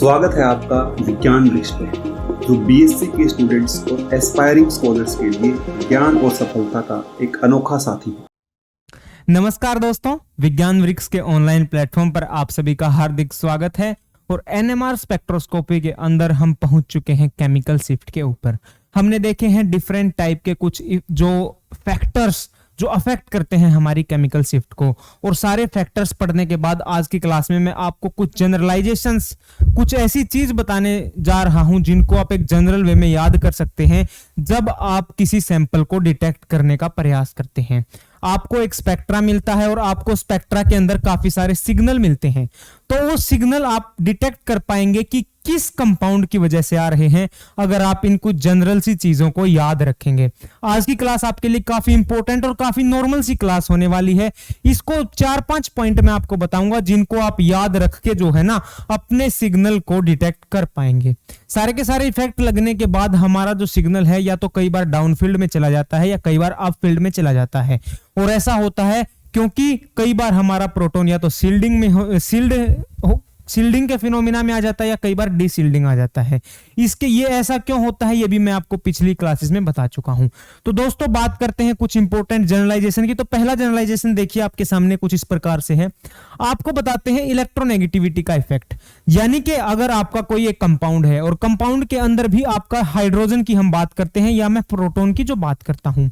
स्वागत है आपका विज्ञान वृक्ष पर, जो बीएससी के स्टूडेंट्स और एस्पायरिंग स्कॉलर्स के लिए ज्ञान और सफलता का एक अनोखा साथी है। नमस्कार दोस्तों, विज्ञान वृक्ष के ऑनलाइन प्लेटफॉर्म पर आप सभी का हार्दिक स्वागत है। और एनएमआर स्पेक्ट्रोस्कोपी के अंदर हम पहुंच चुके हैं केमिकल शिफ्ट के ऊपर। हमने देखे हैं डिफरेंट टाइप के कुछ जो फैक्टर्स जो अफेक्ट करते हैं हमारी केमिकल शिफ्ट को, और सारे फैक्टर्स पढ़ने के बाद आज की क्लास में मैं आपको कुछ जनरलाइजेशंस, कुछ ऐसी चीज बताने जा रहा हूं जिनको आप एक जनरल वे में याद कर सकते हैं जब आप किसी सैंपल को डिटेक्ट करने का प्रयास करते हैं। आपको एक स्पेक्ट्रा मिलता है और आपको स्पेक्ट्रा के अंदर काफी सारे सिग्नल मिलते हैं, तो वो सिग्नल आप डिटेक्ट कर पाएंगे कि किस कंपाउंड की वजह से आ रहे हैं अगर आप इन कुछ जनरल सी चीजों को याद रखेंगे। आज की क्लास आपके लिए काफी इंपॉर्टेंट और काफी नॉर्मल सी क्लास होने वाली है। इसको 4-5 पॉइंट में आपको बताऊंगा जिनको आप याद रख के जो है ना अपने सिग्नल को डिटेक्ट कर पाएंगे। सारे के सारे इफेक्ट लगने के बाद हमारा जो सिग्नल है या तो कई बार डाउनफील्ड में चला जाता है या कई बार अपफील्ड में चला जाता है। और ऐसा होता है क्योंकि कई बार हमारा प्रोटॉन या तो सील्डिंग के फिनोमिना में आ जाता है या कई बार डीसील्डिंग आ जाता है। इसके ये ऐसा क्यों होता है ये भी मैं आपको पिछली क्लासेस में बता चुका हूं। तो दोस्तों बात करते हैं कुछ इंपॉर्टेंट जनरलाइजेशन की। तो पहला जनरलाइजेशन देखिए आपके सामने कुछ इस प्रकार से है। आपको बताते हैं इलेक्ट्रोनेगेटिविटी का इफेक्ट, यानी कि अगर आपका कोई एक कंपाउंड है और कंपाउंड के अंदर भी आपका हाइड्रोजन की हम बात करते हैं या मैं प्रोटॉन की जो बात करता हूं,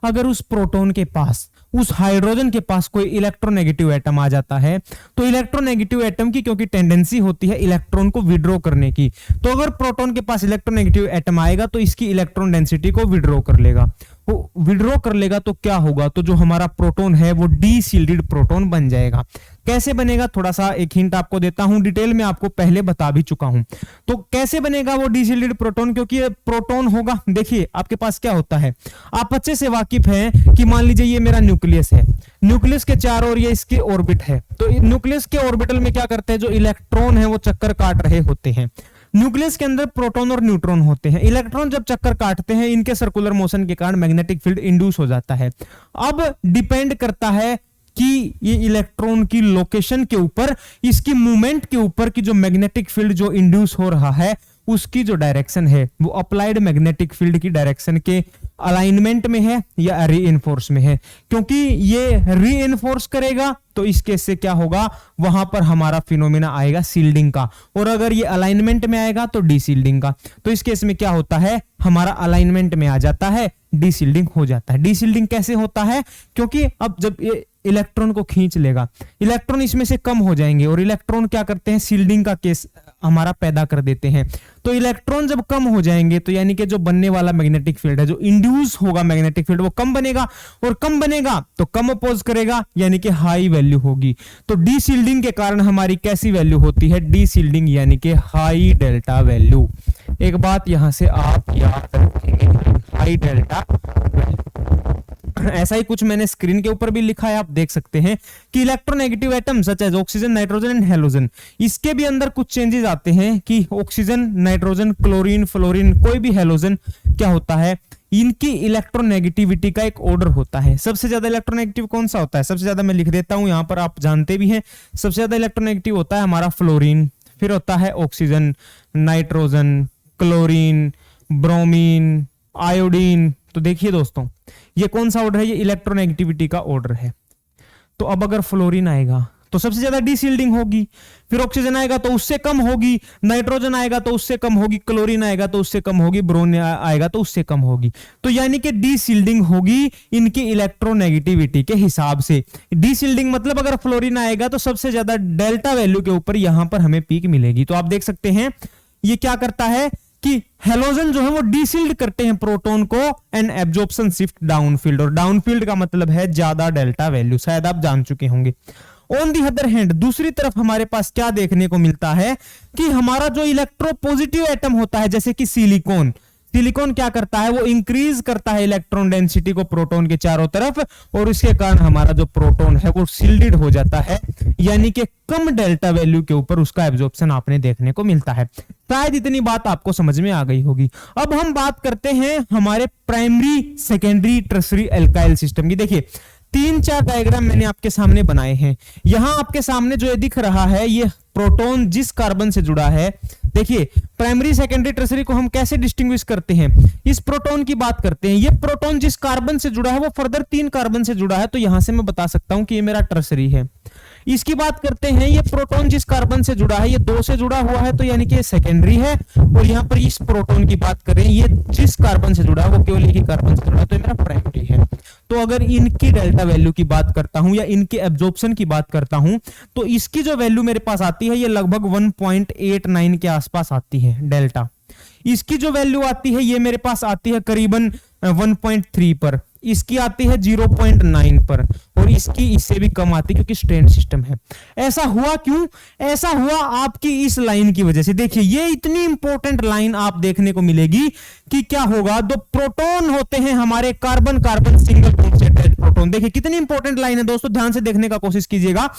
अगर उस प्रोटॉन के पास, उस हाइड्रोजन के पास कोई इलेक्ट्रोनेगेटिव एटम आ जाता है, तो इलेक्ट्रोनेगेटिव एटम की क्योंकि टेंडेंसी होती है इलेक्ट्रॉन को विड्रॉ करने की, तो अगर प्रोटॉन के पास इलेक्ट्रोनेगेटिव एटम आएगा तो इसकी इलेक्ट्रॉन डेंसिटी को विड्रॉ कर लेगा। वो विड्रॉ कर लेगा तो क्या होगा, तो जो हमारा प्रोटॉन है वो डीशील्डेड प्रोटॉन बन जाएगा। कैसे बनेगा, थोड़ा सा एक हिंट आपको देता हूं, डिटेल में आपको पहले बता भी चुका हूं। तो कैसे बनेगा वो डीशील्डेड प्रोटॉन, क्योंकि ये प्रोटॉन होगा। देखिए आपके पास क्या होता है, आप अच्छे से वाकिफ हैं कि मान लीजिए ये मेरा न्यूक्लियस है, न्यूक्लियस के चारों ओर ये इसके ऑर्बिट है। तो न्यूक्लियस के ऑर्बिटल में क्या करते हैं, जो इलेक्ट्रॉन है वो चक्कर काट रहे होते हैं। न्यूक्लियस के अंदर प्रोटॉन और न्यूट्रॉन होते हैं। इलेक्ट्रॉन जब चक्कर काटते हैं इनके सर्कुलर मोशन के कारण मैग्नेटिक फील्ड इंड्यूस हो जाता है। अब डिपेंड करता है कि ये इलेक्ट्रॉन की लोकेशन के ऊपर, इसकी मूवमेंट के ऊपर कि जो मैग्नेटिक फील्ड जो इंड्यूस हो रहा है उसकी जो डायरेक्शन है वो अप्लाइड मैग्नेटिक फील्ड की डायरेक्शन के अलाइनमेंट में है या रीइंफोर्स में है। क्योंकि ये रीइंफोर्स करेगा तो इस केस से क्या होगा, वहां पर हमारा फिनोमिना आएगा सील्डिंग का, और अगर ये अलाइनमेंट में आएगा तो डीसील्डिंग का। तो इस केस में क्या होता है, हमारा अलाइनमेंट में आ जाता है, डीसील्डिंग हो जाता है। डीसील्डिंग कैसे होता है, क्योंकि अब जब ये इलेक्ट्रॉन को खींच लेगा, इलेक्ट्रॉन इसमें से कम हो जाएंगे और इलेक्ट्रॉन क्या करते हैं, सील्डिंग का केस हमारा पैदा कर देते हैं। तो इलेक्ट्रॉन जब कम हो जाएंगे तो यानी कि जो बनने वाला मैग्नेटिक फील्ड है, जो इंड्यूस होगा मैग्नेटिक फील्ड, वो कम बनेगा, और कम बनेगा तो कम अपोज करेगा यानी कि हाई वैल्यू होगी। तो डीशील्डिंग के कारण हमारी कैसी वैल्यू होती है, डीशील्डिंग यानी कि हाई डेल्टा वैल्यू। एक बात यहां से आप याद रखेंगे, हाई डेल्टा वैल्यू। ऐसा ही कुछ मैंने स्क्रीन के ऊपर भी लिखा है, आप देख सकते हैं कि electronegative atom such as oxygen, nitrogen and halogen, इसके भी अंदर कुछ चेंजेस आते हैं कि ऑक्सीजन, नाइट्रोजन, क्लोरीन, फ्लोरीन, कोई भी हेलोजन क्या होता है, इनकी इलेक्ट्रोनेगेटिविटी का एक ऑर्डर होता है। सबसे ज्यादा इलेक्ट्रोनेगेटिव कौन सा होता है, सबसे ज्यादा मैं लिख देता हूं यहां पर, आप जानते भी हैं। सबसे ज्यादा इलेक्ट्रोनेगेटिव होता है हमारा फ्लोरीन, फिर होता है oxygen, nitrogen, chlorine, bromine, iodine. तो देखिए दोस्तों ये कौन सा ऑर्डर है, ये इलेक्ट्रोनेगेटिविटी का ऑर्डर है। तो अब अगर फ्लोरीन आएगा तो सबसे ज्यादा डीशील्डिंग होगी, फिर ऑक्सीजन आएगा तो उससे कम होगी, नाइट्रोजन आएगा तो उससे कम होगी, क्लोरीन आएगा तो उससे कम होगी, ब्रोमीन आएगा तो उससे कम होगी। तो यानी कि डीशील्डिंग होगी इनकी इलेक्ट्रोनेगेटिविटी के हिसाब से। डीशील्डिंग मतलब अगर फ्लोरीन आएगा तो सबसे ज्यादा डेल्टा वैल्यू के ऊपर यहां पर हमें पीक मिलेगी। तो आप देख सकते हैं ये क्या करता है कि हेलोजन जो है वो डीशील्ड करते हैं प्रोटॉन को, एंड एब्जॉर्प्शन शिफ्ट डाउनफील्ड, और डाउनफील्ड का मतलब है ज्यादा डेल्टा वैल्यू, शायद आप जान चुके होंगे। ऑन दी अदर हैंड दूसरी तरफ हमारे पास क्या देखने को मिलता है कि हमारा जो इलेक्ट्रोपॉजिटिव एटम होता है, जैसे कि सिलिकॉन, सिलिकॉन क्या करता है, वो इंक्रीज करता है इलेक्ट्रॉन डेंसिटी को प्रोटॉन के चारों तरफ, और इसके कारण हमारा जो प्रोटॉन है वो शिल्डेड हो जाता है, यानी कि कम डेल्टा वैल्यू के ऊपर उसका एब्जॉर्प्शन आपने देखने को मिलता है। शायद इतनी बात आपको समझ में आ गई होगी। अब हम बात करते हैं हमारे primary, secondary, tertiary alkyl system की। देखिए 3-4 डायग्राम मैंने आपके सामने बनाए हैं। यहां आपके सामने जो ये दिख रहा है ये प्रोटॉन जिस कार्बन से जुड़ा है, देखिए प्राइमरी सेकेंडरी टर्सरी को हम कैसे डिस्टिंग्विश करते हैं, इस प्रोटॉन की बात करते हैं। ये प्रोटॉन जिस कार्बन से जुड़ा है वो फर्दर 3 कार्बन से जुड़ा है, तो यहां से मैं बता सकता हूं कि ये मेरा टर्सरी है। इसकी बात करते हैं, ये प्रोटॉन जिस कार्बन से जुड़ा है ये 2 से जुड़ा हुआ है, तो यानी कि ये सेकेंडरी है। और यहाँ पर इस प्रोटॉन की बात करें, ये जिस कार्बन से जुड़ा है वो केवल एक ही कार्बन से जुड़ा है, तो ये मेरा प्राइमरी है। तो अगर इनकी डेल्टा वैल्यू की बात करता हूं या इनके एब्जॉर्प्शन की बात करता हूं, तो इसकी जो वैल्यू मेरे पास आती है ये लगभग 1.89 के आसपास आती है डेल्टा। इसकी जो वैल्यू आती है ये मेरे पास आती है करीबन 1.3 पर, इसकी आती है 0.9 पर, और इसकी इससे भी कम आती है क्योंकि स्ट्रेन सिस्टम है। ऐसा हुआ क्यों? ऐसा हुआ आपकी इस लाइन की वजह से। देखिए ये इतनी इंपॉर्टेंट लाइन आप देखने को मिलेगी कि क्या होगा, दो प्रोटॉन होते हैं हमारे कार्बन कार्बन सिंगल बॉन्ड से अटैच्ड प्रोटॉन। देखिए कितनी इंपॉर्टेंट लाइन है दोस्तों, ध्यान से देखने का कोशिश कीजिएगा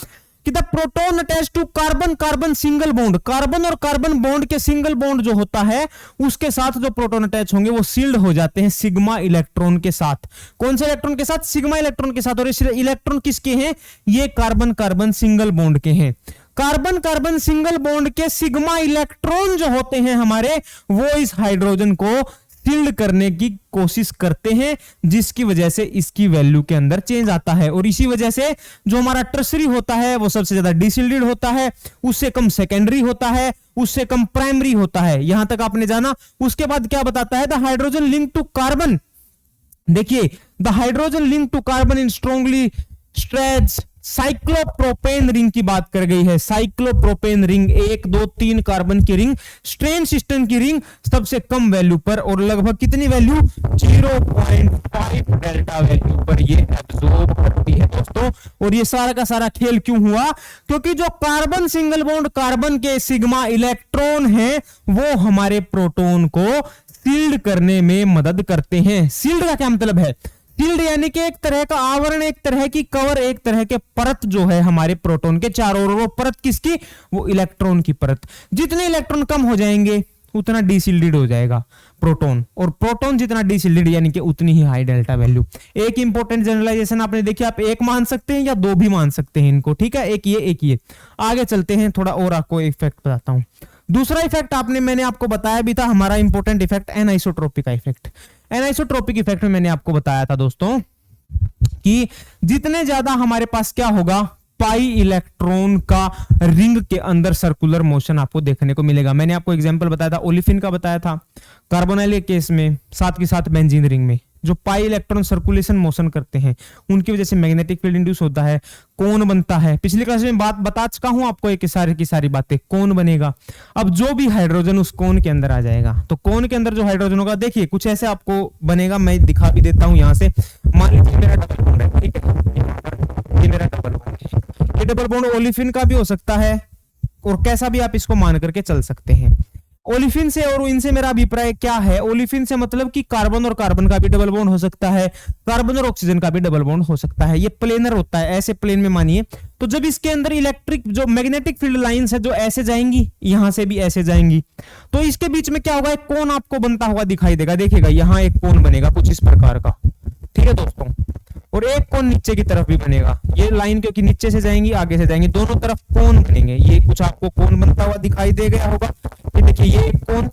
कि the proton attach to carbon carbon single bond, carbon और कार्बन बॉन्ड के सिंगल बॉन्ड जो होता है उसके साथ जो प्रोटॉन अटैच होंगे वो सील्ड हो जाते हैं सिग्मा इलेक्ट्रॉन के साथ। कौन से इलेक्ट्रॉन के साथ? सिग्मा इलेक्ट्रॉन के साथ। और इस इलेक्ट्रॉन किसके हैं? ये कार्बन कार्बन सिंगल बॉन्ड के हैं। कार्बन कार्बन सिंगल बॉन्ड के सिग्मा इलेक्ट्रॉन जो होते हैं हमारे, वो इस हाइड्रोजन को सील्ड करने की कोशिश करते हैं, जिसकी वजह से इसकी वैल्यू के अंदर चेंज आता है। और इसी वजह से जो हमारा टर्सरी होता है वो सबसे ज्यादा डिसील्डेड होता है, उससे कम सेकेंडरी होता है, उससे कम प्राइमरी होता है। यहां तक आपने जाना। उसके बाद क्या बताता है? The hydrogen link to carbon, देखिए the hydrogen link to carbon in strongly stretch cyclopropane ring की बात कर गई है। साइक्लोप्रोपेन रिंग 1 2 3 कार्बन की रिंग, स्ट्रेन सिस्टम की रिंग सबसे कम वैल्यू पर, और लगभग कितनी वैल्यू? 0.5 डेल्टा वैल्यू पर ये एब्जॉर्ब करती है दोस्तों। और ये सारा का सारा खेल क्यों हुआ? क्योंकि जो कार्बन सिंगल बॉन्ड कार्बन के सिग्मा इलेक्ट्रॉन है वो हमारे प्रोटॉन को सील्ड करने में मदद करते हैं। सील्ड का क्या मतलब है? सील्ड यानी कि एक तरह का आवरण, एक तरह की कवर, एक तरह के परत जो है हमारे प्रोटॉन के चारों ओर। वो परत किसकी? वो इलेक्ट्रॉन की परत। जितने इलेक्ट्रॉन कम हो जाएंगे उतना डीसिल्डेड हो जाएगा प्रोटॉन, और प्रोटॉन जितना डीसिल्डेड यानी कि उतनी ही हाई डेल्टा वैल्यू। एक इंपॉर्टेंट जनरलाइजेशन आपने देखी, आप एक मान सकते हैं या 2 भी मान सकते हैं इनको, ठीक है? एक ये। आगे चलते हैं, थोड़ा और आपको इफेक्ट बताता हूं। दूसरा इफेक्ट मैंने आपको बताया भी था, हमारा इंपॉर्टेंट इफेक्ट एनाइसोट्रोपिक का इफेक्ट। एनाइसोट्रोपिक इफेक्ट में मैंने आपको बताया था दोस्तों कि जितने ज्यादा हमारे पास क्या होगा, पाई इलेक्ट्रॉन का रिंग के अंदर सर्कुलर मोशन आपको देखने को मिलेगा। मैंने आपको एग्जांपल बताया था, ओलिफिन का बताया था, कार्बोनाइल के केस में, साथ के साथ बेंजीन रिंग में जो पाई इलेक्ट्रॉन सर्कुलेशन मोशन करते हैं उनकी वजह से मैग्नेटिक फील्ड इंड्यूस होता है, कोन बनता है। पिछली क्लास में बात बता चुका हूं आपको, एक सारी की सारी बातें, कोन बनेगा। अब जो भी हाइड्रोजन उस कोन के अंदर आ जाएगा, तो कोन के अंदर जो हाइड्रोजन होगा, देखिए कुछ ऐसे आपको बनेगा, मैं दिखा भी देता हूं यहां से। मान लीजिए मेरा डबल बॉन्ड है, ठीक है, ये मेरा डबल बॉन्ड है। ये डबल बॉन्ड ओलिफिन का भी हो सकता है, और कैसा भी आप इसको मान करके चल सकते हैं। ओलिफिन से और इनसे मेरा अभिप्राय क्या है? ओलिफिन से मतलब कि कार्बन और कार्बन का भी डबल बॉन्ड हो सकता है, कार्बन और ऑक्सीजन का भी डबल बॉन्ड हो सकता है। ये प्लेनर होता है, ऐसे प्लेन में मानिए। तो जब इसके अंदर इलेक्ट्रिक जो मैग्नेटिक फील्ड लाइंस है जो ऐसे जाएंगी, यहां से भी ऐसे जाएंगी, तो इसके बीच में क्या होगा? एक कोन आपको बनता हुआ दिखाई देगा। देखिएगा यहां एक कोन बनेगा कुछ इस प्रकार का, ठीक है दोस्तों, और एक कोन नीचे की तरफ भी बनेगा। ये लाइन क्योंकि नीचे से जाएंगी आगे से जाएंगी, दोनों तरफ कोन बनेंगे। ये कुछ आपको कोन बनता हुआ दिखाई दे गया होगा। ये देखिए ये एक कोन,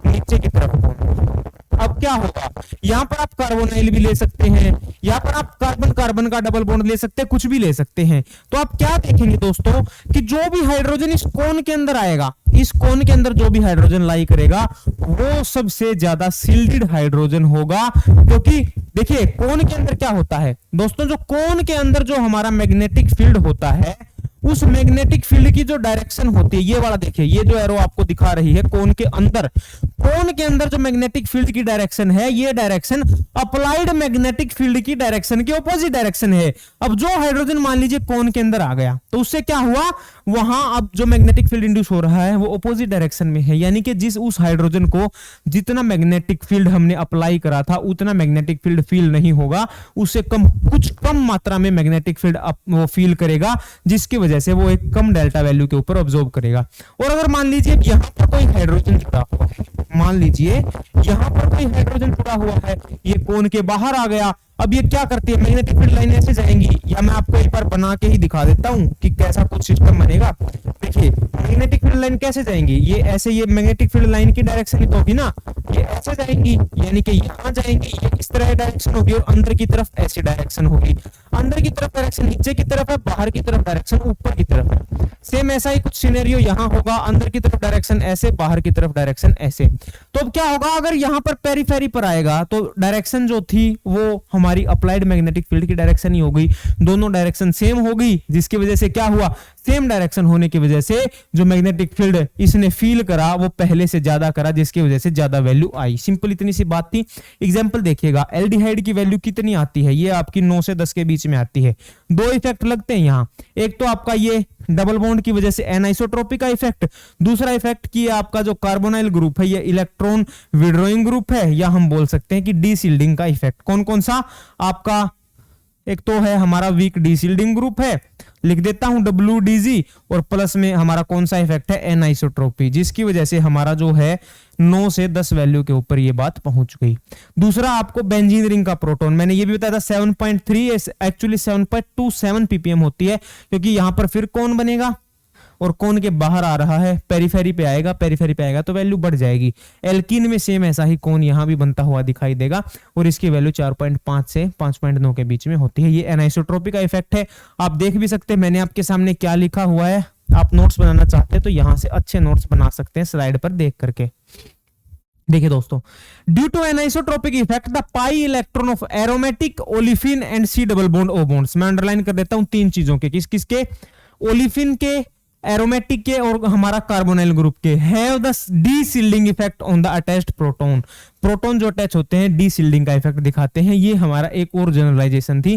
नीचे की तरफ कोन। अब क्या होगा? यहां पर आप कार्बोनाइल भी ले सकते हैं, यहां पर आप कार्बन कार्बन का डबल बॉन्ड ले सकते हैं, कुछ भी ले सकते हैं। तो आप क्या देखेंगे दोस्तों कि जो भी हाइड्रोजन इस कोन के अंदर आएगा, इस कोन के अंदर जो भी हाइड्रोजन लाई करेगा वो सबसे ज्यादा सील्डेड हाइड्रोजन होगा। क्योंकि देखिए कोन के अंदर क्या होता है दोस्तों, जो कोन के अंदर जो हमारा मैग्नेटिक फील्ड होता है, उस मैग्नेटिक फील्ड की जो डायरेक्शन होती है, ये वाला देखिए, ये जो एरो आपको दिखा रही है कोन के अंदर, कोन के अंदर जो मैग्नेटिक फील्ड की डायरेक्शन है, ये डायरेक्शन अप्लाइड मैग्नेटिक फील्ड की डायरेक्शन की ऑपोजिट डायरेक्शन है। अब जो हाइड्रोजन मान लीजिए कोन के अंदर आ गया, तो उससे क्या हुआ? वहां अब जो मैग्नेटिक फील्ड इंड्यूस हो रहा है वो ऑपोजिट डायरेक्शन में है, यानी कि जिस उस हाइड्रोजन को जितना मैग्नेटिक फील्ड हमने अप्लाई करा था उतना मैग्नेटिक फील्ड फील नहीं होगा, उससे कम, कुछ कम मात्रा में मैग्नेटिक फील्ड वो फील करेगा, जिसकी वजह से वो एक कम डेल्टा वैल्यू के ऊपर ऑब्जॉर्व करेगा। और अगर मान लीजिए यहां पर कोई हाइड्रोजन जुड़ा हुआ है, मान लीजिए यहाँ पर कोई हाइड्रोजन जुड़ा हुआ है, ये कोन के बाहर आ गया, अब ये क्या करती है, मैग्नेटिक फील्ड लाइन ऐसे जाएंगी, या मैं आपको एक बार बना के ही दिखा देता हूं कि कैसा कुछ सिस्टम बनेगा। देखिए मैग्नेटिक फील्ड लाइन कैसे जाएंगी, ये ऐसे, ये मैग्नेटिक फील्ड लाइन की डायरेक्शन ही तो होगी ना, ये ऐसे जाएंगी, यानी कि यहाँ जाएंगी, ये इस तरह डायरेक्शन होगी, और अंदर की तरफ ऐसी डायरेक्शन होगी। अंदर की तरफ डायरेक्शन नीचे की तरफ है, बाहर की तरफ डायरेक्शन ऊपर की तरफ है। सेम ऐसा ही कुछ सिनेरियो यहाँ होगा, अंदर की तरफ डायरेक्शन ऐसे, बाहर की तरफ डायरेक्शन ऐसे। तो अब क्या होगा, अगर यहाँ पर पेरीफेरी पर आएगा तो डायरेक्शन जो थी वो हमारी अप्लाइड मैग्नेटिक फील्ड की डायरेक्शन ही हो गई, दोनों डायरेक्शन सेम हो गई, जिसकी वजह से क्या हुआ, सेम डायरेक्शन होने की वजह से जो मैग्नेटिक फील्ड इसने फील करा वो पहले से ज्यादा करा, जिसकी वजह से ज्यादा वैल्यू आई। सिंपल इतनी सी बात थी। एग्जांपल देखिएगा, एल्डिहाइड की वैल्यू कितनी आती है, ये आपकी 9 से 10 के बीच में आती है। दो इफेक्ट लगते हैं यहाँ, एक तो आपका ये डबल बॉन्ड की वजह से एनाइसोट्रोपी का इफेक्ट, दूसरा इफेक्ट की आपका जो कार्बोनाइल ग्रुप है ये इलेक्ट्रॉन विड्रॉइंग ग्रुप है, या हम बोल सकते हैं कि डीशील्डिंग का इफेक्ट। कौन कौन सा, आपका एक तो है हमारा वीक डीशील्डिंग ग्रुप है, लिख देता हूं WDG, और प्लस में हमारा कौन सा इफेक्ट है, एनाइसोट्रोपी, जिसकी वजह से हमारा जो है 9 से 10 वैल्यू के ऊपर ये बात पहुंच गई। दूसरा आपको बेंजीन रिंग का प्रोटॉन, मैंने ये भी बताया था 7.3, एक्चुअली 7.27 ppm होती है, क्योंकि यहां पर फिर कौन बनेगा और कौन के बाहर आ रहा है, पेरीफेरी पे आएगा, पेरीफेरी पे आएगा तो वैल्यू बढ़ जाएगी। एल्कीन में सेम ऐसा ही कौन यहां भी बनता हुआ दिखाई देगा, और इसकी वैल्यू 4.5 से 5.9 के बीच में होती है। ये एनाइसोट्रोपी का इफेक्ट है। आप देख भी सकते हैं मैंने आपके सामने क्या लिखा हुआ है, आप नोट्स बनाना चाहते हैं तो यहां से अच्छे नोट्स बना सकते हैं स्लाइड पर देख करके। देखिए दोस्तों, due to anisotropic effect the pi electron of aromatic, olefin and C double bond O bonds, मैं अंडरलाइन कर देता हूं तीन चीजों के, किस किसके, ओलिफिन के, एरोमेटिक के और हमारा कार्बोनाइल ग्रुप के, have the deshielding effect on the attached proton. Proton जो अटैच होते हैं डीशील्डिंग का इफेक्ट दिखाते हैं। ये हमारा एक और जनरलाइजेशन थी,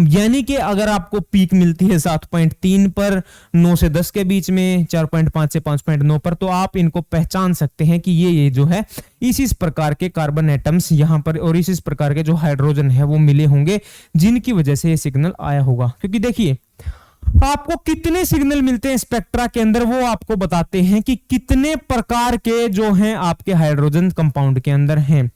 यानी कि अगर आपको पीक मिलती है 7.3 पर, 9 से 10 के बीच में, 4.5 से 5.9 पर, तो आप इनको पहचान सकते हैं कि ये जो है इस प्रकार के कार्बन एटम्स यहाँ पर और इस प्रकार के जो हाइड्रोजन है वो मिले होंगे, जिनकी वजह से ये सिग्नल आया होगा। क्योंकि देखिए आपको कितने सिग्नल मिलते हैं स्पेक्ट्रा के अंदर, वो आपको बताते हैं कि कितने प्रकार के जो हैं आपके हाइड्रोजन कंपाउंड के अंदर हैं,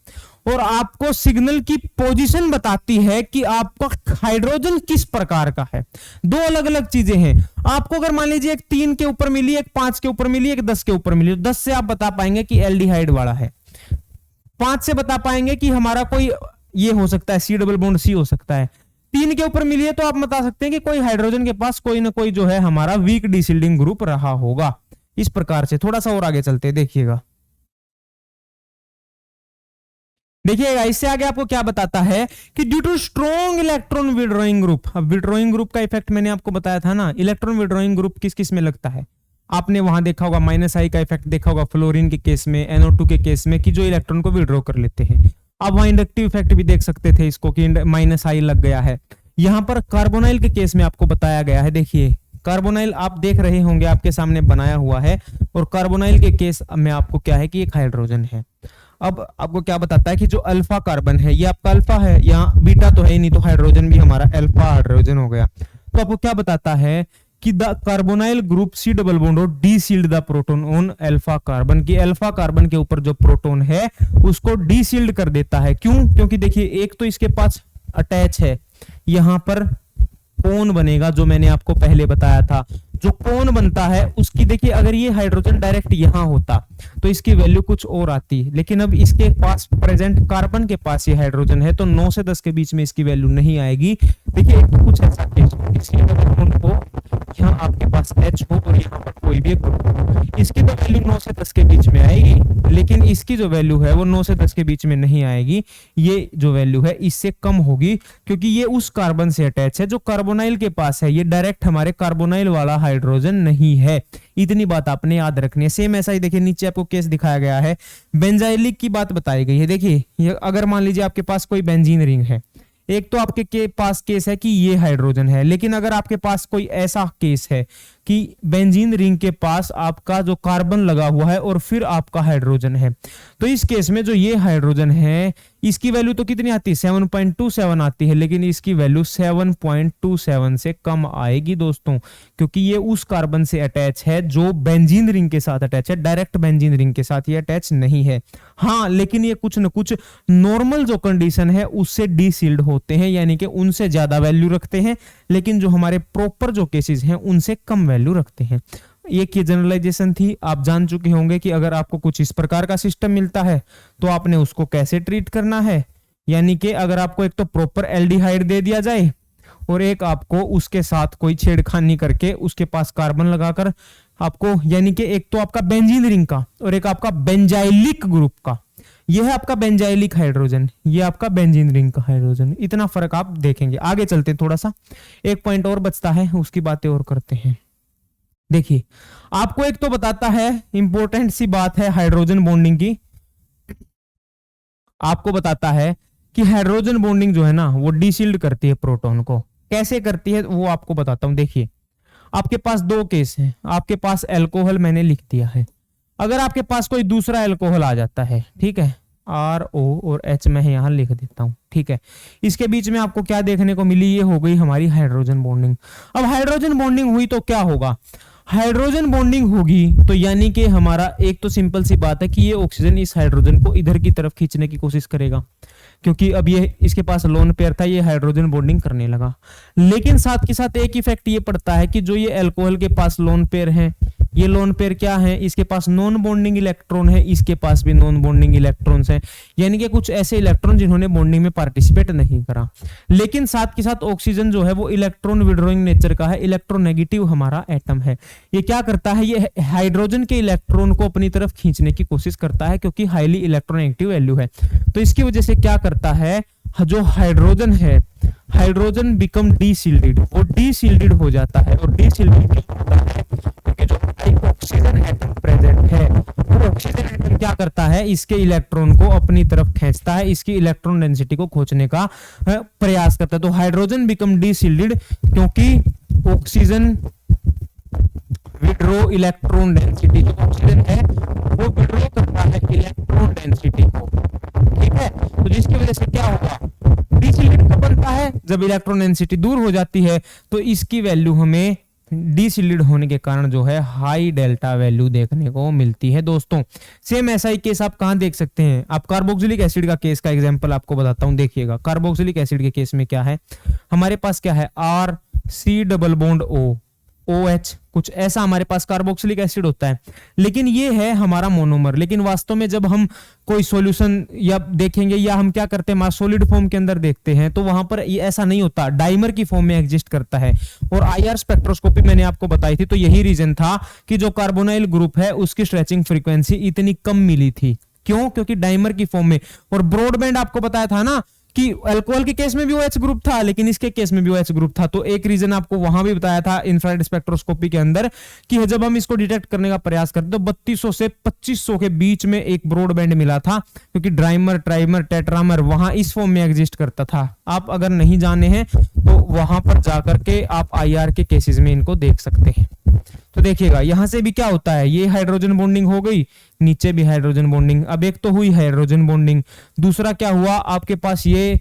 और आपको सिग्नल की पोजीशन बताती है कि आपका हाइड्रोजन किस प्रकार का है। दो अलग अलग चीजें हैं। आपको अगर मान लीजिए एक 3 के ऊपर मिली, एक 5 के ऊपर मिली, एक 10 के ऊपर मिली, 10 से आप बता पाएंगे कि एल्डिहाइड वाला है, 5 से बता पाएंगे कि हमारा कोई ये हो सकता है सी डबल बॉन्ड सी हो सकता है, 3 के ऊपर मिली है तो आप बता सकते हैं कि कोई हाइड्रोजन के पास कोई ना कोई जो है हमारा वीक डीशील्डिंग ग्रुप रहा होगा। इस प्रकार से थोड़ा सा और आगे चलते हैं, देखिएगा इससे आगे आपको क्या बताता है कि due to strong electron withdrawing group. अब विड्रॉइंग ग्रुप का इफेक्ट मैंने आपको बताया था ना, इलेक्ट्रॉन विड्रॉइंग ग्रुप किस किस में लगता है, आपने वहां देखा होगा -I का इफेक्ट देखा होगा फ्लोरीन के केस में, NO2 के केस में, कि जो इलेक्ट्रॉन को विड्रॉ कर लेते हैं। आप वहां इंडक्टिव इफेक्ट भी देख सकते थे इसको कि -I लग गया है। यहां पर कार्बोनाइल के केस में आपको बताया गया है, देखिए कार्बोनाइल आप देख रहे होंगे आपके सामने बनाया हुआ है, और कार्बोनाइल के केस में आपको क्या है कि एक हाइड्रोजन है। अब आपको क्या बताता है कि जो अल्फा कार्बन है ये आपका अल्फा है, यहाँ बीटा तो है ही नहीं, तो हाइड्रोजन भी हमारा अल्फा हाइड्रोजन हो गया। तो आपको क्या बताता है कि the carbonyl group C double bond और deshield the proton on alpha carbon, की अल्फा कार्बन के ऊपर जो प्रोटॉन है उसको डीशील्ड कर देता है। क्यों? क्योंकि देखिए एक तो इसके पास अटैच है, यहां पर कोन बनेगा जो मैंने आपको पहले बताया था। जो कोन बनता है उसकी देखिए, अगर ये हाइड्रोजन डायरेक्ट यहां होता तो इसकी वैल्यू कुछ और आती, लेकिन अब इसके पास प्रेजेंट कार्बन के पास ये हाइड्रोजन है तो 9 से 10 के बीच में इसकी वैल्यू नहीं आएगी। देखिए एक तो कुछ ऐसा केस हो, इसलिए को यहाँ आपके पास H हो और यहाँ पर कोई भी ग्रुप हो, इसकी तो वैल्यू 9 से 10 के बीच में आएगी, लेकिन इसकी जो वैल्यू है वो 9 से 10 के बीच में नहीं आएगी। ये जो वैल्यू है इससे कम होगी, क्योंकि ये उस कार्बन से अटैच है जो कार्बोनाइल के पास है, ये डायरेक्ट हमारे कार्बोनाइल वाला हाइड्रोजन नहीं है। इतनी बात आपने याद रखनी है। सेम ऐसा ही देखिए नीचे आपको केस दिखाया गया है, बेंजाइलिक की बात बताई गई है। देखिए अगर मान लीजिए आपके पास कोई बेंजीन रिंग है, एक तो आपके पास केस है कि ये हाइड्रोजन है, लेकिन अगर आपके पास कोई ऐसा केस है कि बेंजीन रिंग के पास आपका जो कार्बन लगा हुआ है और फिर आपका हाइड्रोजन है। तो इस केस में जो ये हाइड्रोजन है इसकी वैल्यू तो कितनी आती है 7.27 आती है, लेकिन इसकी वैल्यू 7.27 से कम आएगी दोस्तों, क्योंकि ये उस कार्बन से अटैच है जो बेंजीन रिंग के साथ अटैच है, डायरेक्ट बेंजीन रिंग के साथ ये अटैच नहीं है। हाँ, लेकिन ये कुछ न कुछ नॉर्मल जो कंडीशन है उससे डीसील्ड होते हैं, यानी कि उनसे ज्यादा वैल्यू रखते हैं, लेकिन जो हमारे प्रॉपर जो केसेस हैं उनसे कम वैल्यू रखते हैं। एक ये जनरलाइजेशन थी। आप जान चुके होंगे कि अगर आपको कुछ इस प्रकार का सिस्टम मिलता है तो आपने उसको कैसे ट्रीट करना है, यानी कि अगर आपको एक तो प्रॉपर एल्डिहाइड दे दिया जाए और एक आपको उसके साथ कोई छेड़खानी करके उसके पास कार्बन लगाकर आपको, यानी कि एक तो आपका बेंजीन रिंग का और एक आपका बेंजाइलिक ग्रुप का, यह है आपका बेंजाइलिक हाइड्रोजन, ये आपका बेंजीन रिंग का हाइड्रोजन, इतना फर्क आप देखेंगे। आगे चलते हैं, थोड़ा सा एक पॉइंट और बचता है, उसकी बातें और करते हैं। देखिए, आपको एक तो बताता है, इंपॉर्टेंट सी बात है हाइड्रोजन बॉन्डिंग की, आपको बताता है कि हाइड्रोजन बॉन्डिंग जो है ना वो डीशील्ड करती है प्रोटॉन को। कैसे करती है वो आपको बताता हूं। देखिए, आपके पास दो केस हैं, आपके पास अल्कोहल मैंने लिख दिया है, अगर आपके पास कोई दूसरा अल्कोहल आ जाता है, ठीक है, RO और H मैं यहां लिख देता हूं, ठीक है, इसके बीच में आपको क्या देखने को मिली, ये हो गई हमारी हाइड्रोजन बॉन्डिंग। अब हाइड्रोजन बॉन्डिंग हुई तो क्या होगा, हाइड्रोजन बॉन्डिंग होगी तो यानी कि हमारा एक तो सिंपल सी बात है कि ये ऑक्सीजन इस हाइड्रोजन को इधर की तरफ खींचने की कोशिश करेगा, क्योंकि अब ये इसके पास लोन पेयर था, ये हाइड्रोजन बॉन्डिंग करने लगा। लेकिन साथ के साथ एक इफेक्ट ये पड़ता है कि जो ये अल्कोहल के पास लोन पेयर है, ये लोन पेयर क्या है, इसके पास नॉन बॉन्डिंग इलेक्ट्रॉन है, इसके पास भी नॉन बॉन्डिंग इलेक्ट्रॉन्स हैं, यानी कि कुछ ऐसे इलेक्ट्रॉन जिन्होंने बॉन्डिंग में पार्टिसिपेट नहीं करा। लेकिन साथ के साथ ऑक्सीजन जो है वो इलेक्ट्रॉन विड्रॉइंग नेचर का है, इलेक्ट्रोनेगेटिव हमारा एटम है। ये क्या करता है, ये हाइड्रोजन के इलेक्ट्रॉन को अपनी तरफ खींचने की कोशिश करता है, क्योंकि हाईली इलेक्ट्रोनेगेटिव वैल्यू है। तो इसकी वजह से क्या करता है, जो हाइड्रोजन है, हाइड्रोजन बिकम डीशील्डेड, वो डीशील्डेड हो जाता है। और डीशील्डेड होता है क्योंकि जो ऑक्सीजन एटम प्रेजेंट है, वो ऑक्सीजन एटम क्या करता है, इसके इलेक्ट्रॉन को अपनी तरफ खींचता है, इसकी इलेक्ट्रॉन डेंसिटी को खोजने का प्रयास करता है। तो हाइड्रोजन बिकम डीशील्डेड क्योंकि ऑक्सीजन विड्रॉ इलेक्ट्रॉन डेंसिटी, जो ऑक्सीजन है वो विड्रॉ करता है इलेक्ट्रॉन डेंसिटी को, ठीक है। तो जिसकी वजह से क्या होगा, डीशील्डेड कब बनता है, जब इलेक्ट्रॉन डेंसिटी दूर हो जाती है। तो इसकी वैल्यू हमें डीशील्डेड होने के कारण जो है हाई डेल्टा वैल्यू देखने को मिलती है दोस्तों। सेम ऐसा ही केस आप कहां देख सकते हैं, आप कार्बोक्सिलिक एसिड का केस का एग्जांपल आपको बताता हूं। देखिएगा, कार्बोक्सिलिक एसिड के केस में क्या है, हमारे पास क्या है, RC double bond O OH, कुछ ऐसा हमारे पास कार्बोक्सिलिक एसिड होता है। लेकिन ये है हमारा मोनोमर, लेकिन वास्तव में जब हम कोई सॉल्यूशन या देखेंगे या हम क्या करते हैं सॉलिड फॉर्म के अंदर देखते हैं तो वहां पर ये ऐसा नहीं होता, डाइमर की फॉर्म में एग्जिस्ट करता है। और IR स्पेक्ट्रोस्कोपी मैंने आपको बताई थी, तो यही रीजन था कि जो कार्बोनाइल ग्रुप है उसकी स्ट्रेचिंग फ्रीक्वेंसी इतनी कम मिली थी। क्यों, क्योंकि डाइमर की फॉर्म में। और ब्रॉडबैंड आपको बताया था ना कि अल्कोहल के केस में भी OH ग्रुप था, लेकिन इसके केस में भी OH ग्रुप था। तो एक रीजन आपको वहां भी बताया था इंफ्रारेड स्पेक्ट्रोस्कोपी के अंदर कि जब हम इसको डिटेक्ट करने का प्रयास करते तो 3200 से 2500 के बीच में एक ब्रॉड बैंड मिला था, क्योंकि ड्राइमर, ट्राइमर, टेट्रामर वहां इस फॉर्म में एग्जिस्ट करता था। आप अगर नहीं जाने हैं तो वहां पर जाकर के आप IR के केसेस में इनको देख सकते हैं। तो देखिएगा, यहां से भी क्या होता है, ये हाइड्रोजन बॉन्डिंग हो गई, नीचे भी हाइड्रोजन बॉन्डिंग। अब एक तो हुई हाइड्रोजन बॉन्डिंग, दूसरा क्या हुआ, आपके पास ये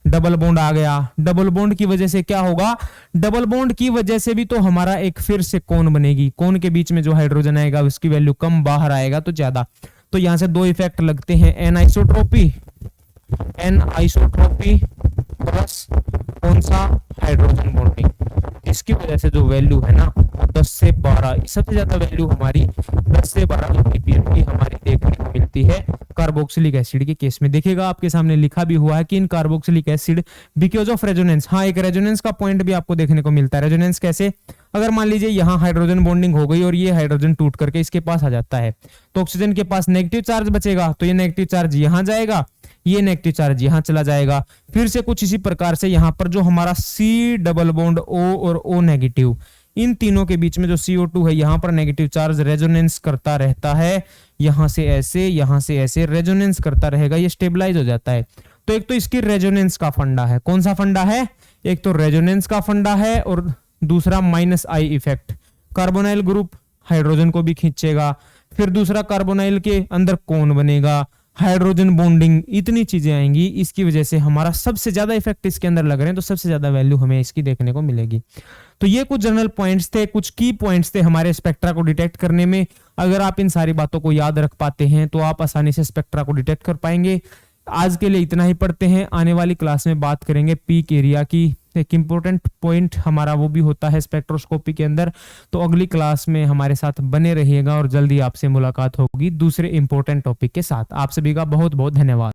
डबल बॉन्ड आ गया। डबल बॉन्ड की वजह से क्या होगा, डबल बॉन्ड की वजह से भी तो हमारा एक फिर से कोन बनेगी, कोन के बीच में जो हाइड्रोजन आएगा उसकी वैल्यू कम, बाहर आएगा तो ज्यादा। तो यहां से दो इफेक्ट लगते हैं, एन आइसोट्रोपी प्लस कौन सा, हाइड्रोजन बॉन्डिंग। इसकी वजह से जो वैल्यू है ना 10 से 12, सबसे ज्यादा वैल्यू हमारी 10 से 12 ppm की हमारी देखने को मिलती है कार्बोक्सिलिक एसिड के केस में। देखिएगा, आपके सामने लिखा भी हुआ है कि in carboxylic acid because of resonance. हाँ, एक रेजोनेंस का पॉइंट भी आपको देखने को मिलता है। रेजोनेंस कैसे, अगर मान लीजिए यहाँ हाइड्रोजन बॉन्डिंग हो गई और ये हाइड्रोजन टूट करके इसके पास आ जाता है, तो ऑक्सीजन के पास नेगेटिव चार्ज बचेगा, तो ये नेगेटिव चार्ज यहाँ जाएगा, ये नेगेटिव चार्ज यहाँ चला जाएगा। फिर से कुछ इसी प्रकार से यहाँ पर जो हमारा C डबल बॉन्ड O और O नेगेटिव, इन तीनों के बीच में जो CO2 है यहाँ पर नेगेटिव चार्ज रेजोनेंस करता रहता है, यहाँ से ऐसे रेजोनेंस करता रहेगा, ये स्टेबलाइज हो जाता है। तो एक तो इसकी रेजोनेंस का फंडा है, कौन सा फंडा है, एक तो रेजोनेंस का फंडा है और दूसरा -I effect. Carbonyl group hydrogen को भी खींचेगा, फिर दूसरा कार्बोनाइल के अंदर कौन बनेगा, हाइड्रोजन बॉन्डिंग, इतनी चीजें आएंगी। इसकी वजह से हमारा सबसे ज्यादा इफेक्ट इसके अंदर लग रहे हैं, तो सबसे ज्यादा वैल्यू हमें इसकी देखने को मिलेगी। तो ये कुछ जनरल पॉइंट्स थे, कुछ की पॉइंट्स थे हमारे स्पेक्ट्रा को डिटेक्ट करने में। अगर आप इन सारी बातों को याद रख पाते हैं तो आप आसानी से स्पेक्ट्रा को डिटेक्ट कर पाएंगे। आज के लिए इतना ही पढ़ते हैं, आने वाली क्लास में बात करेंगे पीक एरिया की। एक इंपॉर्टेंट पॉइंट हमारा वो भी होता है स्पेक्ट्रोस्कोपी के अंदर। तो अगली क्लास में हमारे साथ बने रहिएगा और जल्दी आपसे मुलाकात होगी दूसरे इंपॉर्टेंट टॉपिक के साथ। आप सभी का बहुत बहुत धन्यवाद।